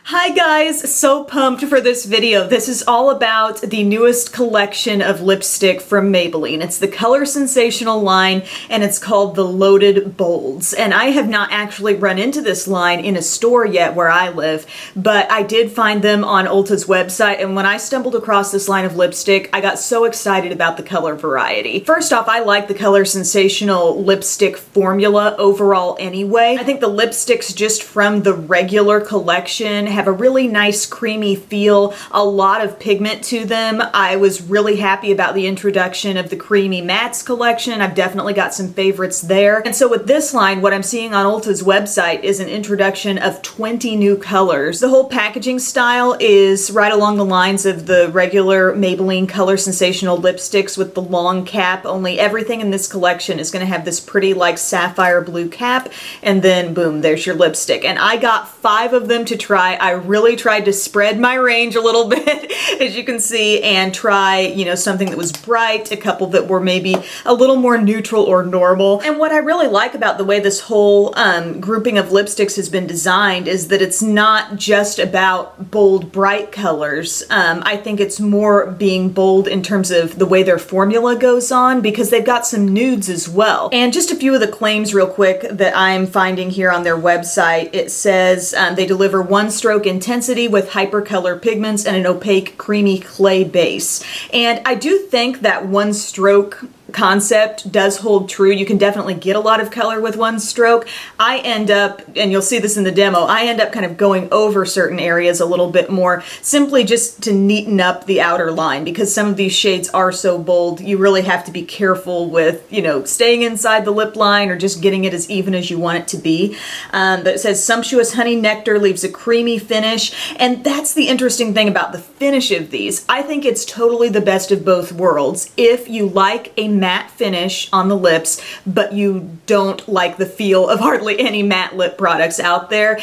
Hi guys, so pumped for this video. This is all about the newest collection of lipstick from Maybelline. It's the Color Sensational line and it's called the Loaded Bolds. And I have not actually run into this line in a store yet where I live, but I did find them on Ulta's website, and when I stumbled across this line of lipstick, I got so excited about the color variety. First off, I like the Color Sensational lipstick formula overall anyway. I think the lipsticks just from the regular collection have a really nice creamy feel, a lot of pigment to them. I was really happy about the introduction of the Creamy Mattes collection. I've definitely got some favorites there. And so with this line, what I'm seeing on Ulta's website is an introduction of 20 new colors. The whole packaging style is right along the lines of the regular Maybelline Color Sensational lipsticks with the long cap, only everything in this collection is going to have this pretty like sapphire blue cap, and then boom, there's your lipstick. And I got 5 of them to try. I really tried to spread my range a little bit, as you can see, and try, you know, something that was bright, a couple that were maybe a little more neutral or normal. And what I really like about the way this whole grouping of lipsticks has been designed is that it's not just about bold, bright colors. I think it's more being bold in terms of the way their formula goes on, because they've got some nudes as well. And just a few of the claims real quick that I'm finding here on their website. It says they deliver one stroke intensity with hypercolor pigments and an opaque creamy clay base. And I do think that one stroke concept does hold true. You can definitely get a lot of color with one stroke. I end up, and you'll see this in the demo, I end up kind of going over certain areas a little bit more, simply just to neaten up the outer line, because some of these shades are so bold, you really have to be careful with, you know, staying inside the lip line or just getting it as even as you want it to be. But it says sumptuous honey nectar leaves a creamy finish, and that's the interesting thing about the finish of these. I think it's totally the best of both worlds. If you like a matte finish on the lips, but you don't like the feel of hardly any matte lip products out there,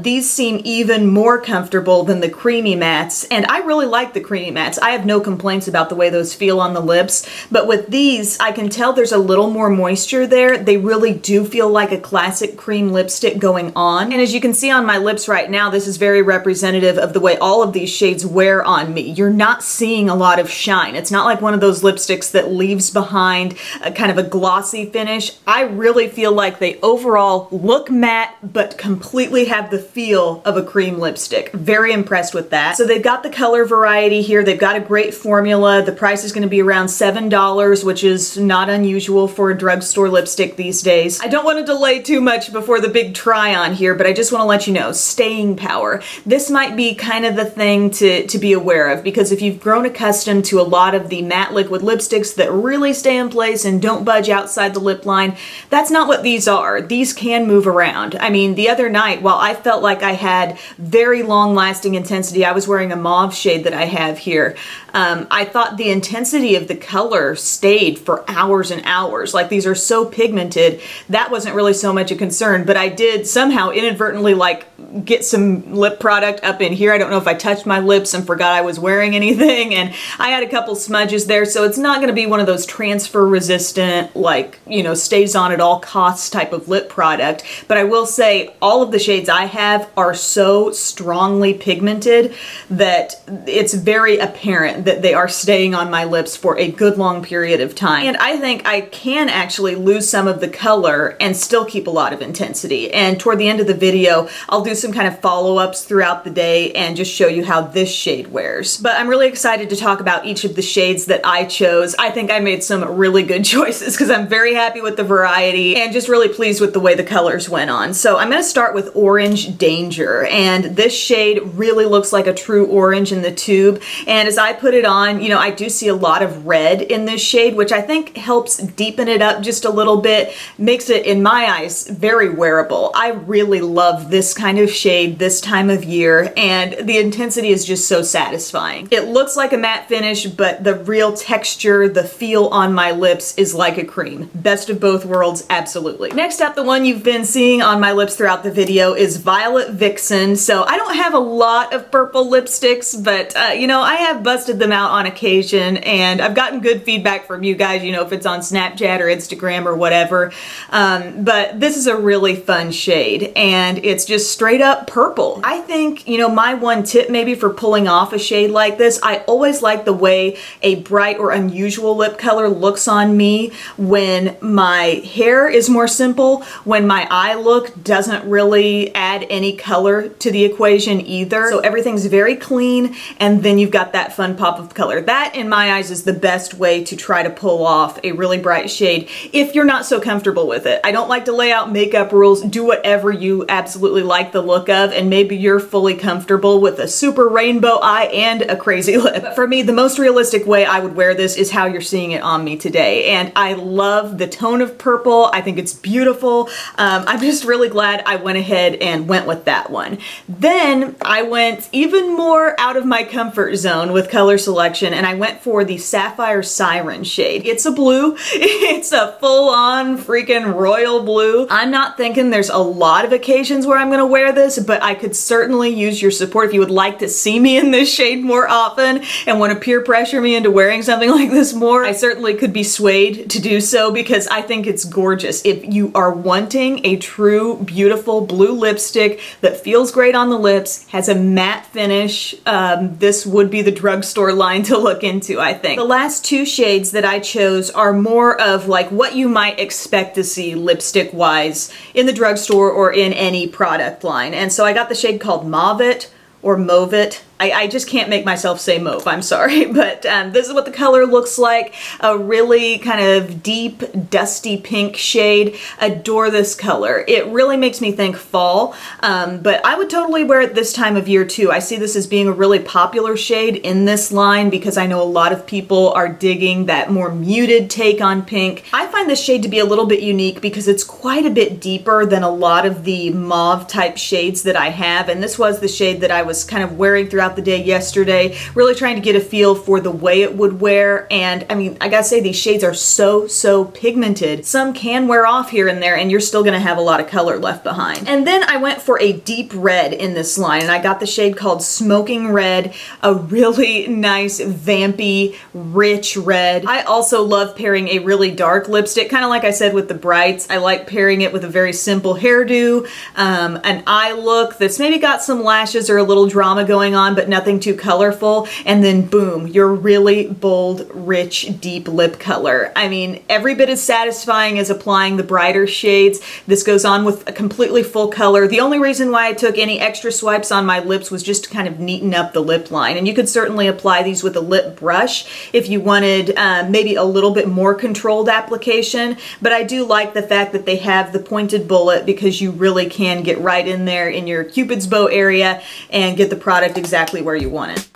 these seem even more comfortable than the Creamy Mattes, and I really like the Creamy Mattes. I have no complaints about the way those feel on the lips, but with these, I can tell there's a little more moisture there. They really do feel like a classic cream lipstick going on, and as you can see on my lips right now, this is very representative of the way all of these shades wear on me. You're not seeing a lot of shine. It's not like one of those lipsticks that leaves behind a kind of a glossy finish. I really feel like they overall look matte, but completely have the feel of a cream lipstick. Very impressed with that. So they've got the color variety here. They've got a great formula. The price is going to be around $7, which is not unusual for a drugstore lipstick these days. I don't want to delay too much before the big try on here, but I just want to let you know, staying power. This might be kind of the thing to be aware of, because if you've grown accustomed to a lot of the matte liquid lipsticks that really stay in place and don't budge outside the lip line, that's not what these are. These can move around. I mean, the other night, while I felt like I had very long lasting intensity, I was wearing a mauve shade that I have here. I thought the intensity of the color stayed for hours and hours. Like, these are so pigmented, that wasn't really so much a concern, but I did somehow inadvertently like get some lip product up in here. I don't know if I touched my lips and forgot I was wearing anything, and I had a couple smudges there, so it's not going to be one of those transfer resistant, like, you know, stays on at all costs type of lip product. But I will say all of the shades I have are so strongly pigmented that it's very apparent that they are staying on my lips for a good long period of time. And I think I can actually lose some of the color and still keep a lot of intensity. And toward the end of the video, I'll do some kind of follow-ups throughout the day and just show you how this shade wears. But I'm really excited to talk about each of the shades that I chose. I think I made some really good choices because I'm very happy with the variety and just really pleased with the way the colors went on. So I'm going to start with Orange Danger, and this shade really looks like a true orange in the tube. And as I put it on, you know, I do see a lot of red in this shade, which I think helps deepen it up just a little bit, makes it, in my eyes, very wearable. I really love this kind of shade this time of year, and the intensity is just so satisfying. It looks like a matte finish, but the real texture, the feel on on my lips is like a cream. Best of both worlds, absolutely. Next up, the one you've been seeing on my lips throughout the video is Violet Vixen. So I don't have a lot of purple lipsticks, but you know, I have busted them out on occasion, and I've gotten good feedback from you guys, you know, if it's on Snapchat or Instagram or whatever. But this is a really fun shade, and it's just straight up purple. I think, you know, my one tip maybe for pulling off a shade like this, I always like the way a bright or unusual lip color looks on me when my hair is more simple, when my eye look doesn't really add any color to the equation either. So everything's very clean, and then you've got that fun pop of color. That, in my eyes, is the best way to try to pull off a really bright shade if you're not so comfortable with it. I don't like to lay out makeup rules. Do whatever you absolutely like the look of, and maybe you're fully comfortable with a super rainbow eye and a crazy lip. But for me, the most realistic way I would wear this is how you're seeing it on me today, and I love the tone of purple. I think it's beautiful. I'm just really glad I went ahead and went with that one. Then I went even more out of my comfort zone with color selection, and I went for the Sapphire Siren shade. It's a blue. It's a full-on freaking royal blue. I'm not thinking there's a lot of occasions where I'm gonna wear this, but I could certainly use your support if you would like to see me in this shade more often and want to peer pressure me into wearing something like this more. I certainly could be swayed to do so because I think it's gorgeous. If you are wanting a true, beautiful blue lipstick that feels great on the lips, has a matte finish, this would be the drugstore line to look into, I think. The last two shades that I chose are more of like what you might expect to see lipstick-wise in the drugstore or in any product line. And so I got the shade called Mauve It, or Mauve It. I just can't make myself say mauve, I'm sorry, but this is what the color looks like. A really kind of deep, dusty pink shade. Adore this color. It really makes me think fall, but I would totally wear it this time of year too. I see this as being a really popular shade in this line because I know a lot of people are digging that more muted take on pink. I find this shade to be a little bit unique because it's quite a bit deeper than a lot of the mauve type shades that I have, and this was the shade that I was kind of wearing throughout the day yesterday, really trying to get a feel for the way it would wear. And I mean, I gotta say, these shades are so pigmented. Some can wear off here and there, and you're still gonna have a lot of color left behind. And then I went for a deep red in this line, and I got the shade called Smoking Red, a really nice, vampy, rich red. I also love pairing a really dark lipstick, kind of like I said with the brights. I like pairing it with a very simple hairdo, an eye look that's maybe got some lashes or a little drama going on, but nothing too colorful, and then boom, your really bold, rich, deep lip color. I mean, every bit as satisfying as applying the brighter shades. This goes on with a completely full color. The only reason why I took any extra swipes on my lips was just to kind of neaten up the lip line, and you could certainly apply these with a lip brush if you wanted maybe a little bit more controlled application, but I do like the fact that they have the pointed bullet because you really can get right in there in your Cupid's bow area and get the product exactly where you want it.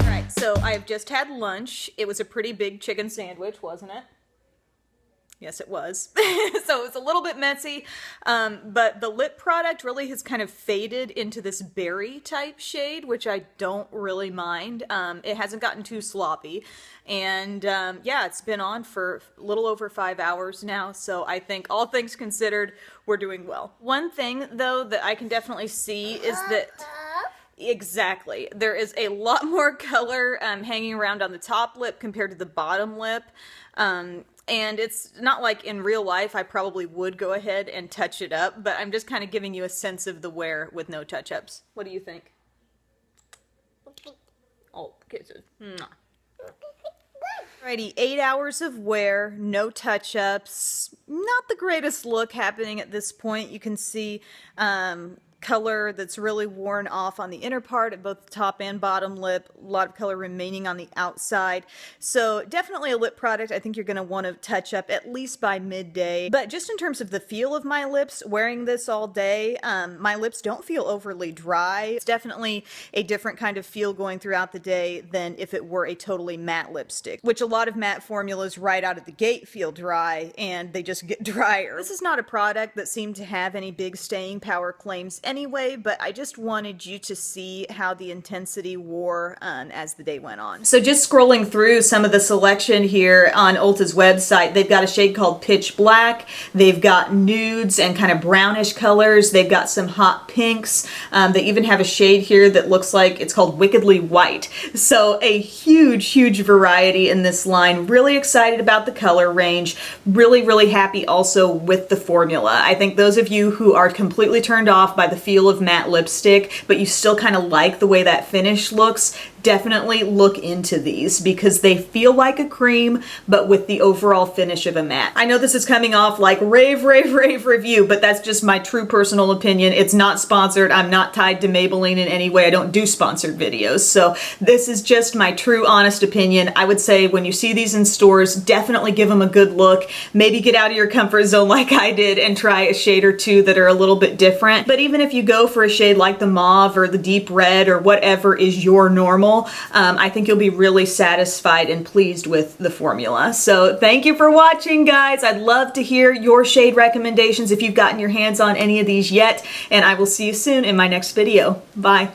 All right, so I've just had lunch. It was a pretty big chicken sandwich, wasn't it? Yes, it was. So it was a little bit messy, but the lip product really has kind of faded into this berry type shade, which I don't really mind. It hasn't gotten too sloppy, and yeah, it's been on for a little over 5 hours now, so I think all things considered, we're doing well. One thing, though, that I can definitely see is that exactly. There is a lot more color hanging around on the top lip compared to the bottom lip. And it's not like in real life I probably would go ahead and touch it up, but I'm just kind of giving you a sense of the wear with no touch-ups. What do you think? Oh, kisses. Alrighty, 8 hours of wear, no touch-ups. Not the greatest look happening at this point. You can see color that's really worn off on the inner part of both the top and bottom lip, a lot of color remaining on the outside. So definitely a lip product I think you're going to want to touch up at least by midday. But just in terms of the feel of my lips, wearing this all day, my lips don't feel overly dry. It's definitely a different kind of feel going throughout the day than if it were a totally matte lipstick, which a lot of matte formulas right out of the gate feel dry and they just get drier. This is not a product that seemed to have any big staying power claims, and anyway, but I just wanted you to see how the intensity wore as the day went on. So just scrolling through some of the selection here on Ulta's website, they've got a shade called Pitch Black, they've got nudes and kind of brownish colors, they've got some hot pinks, they even have a shade here that looks like it's called Wickedly White. So a huge variety in this line. Really excited about the color range, really happy also with the formula. I think those of you who are completely turned off by the feel of matte lipstick, but you still kind of like the way that finish looks, definitely look into these because they feel like a cream, but with the overall finish of a matte. I know this is coming off like rave review, but that's just my true personal opinion. It's not sponsored. I'm not tied to Maybelline in any way. I don't do sponsored videos. So this is just my true honest opinion. I would say when you see these in stores, definitely give them a good look. Maybe get out of your comfort zone like I did and try a shade or two that are a little bit different. But even if you go for a shade like the mauve or the deep red or whatever is your normal, I think you'll be really satisfied and pleased with the formula. So thank you for watching, guys. I'd love to hear your shade recommendations if you've gotten your hands on any of these yet, and I will see you soon in my next video. Bye.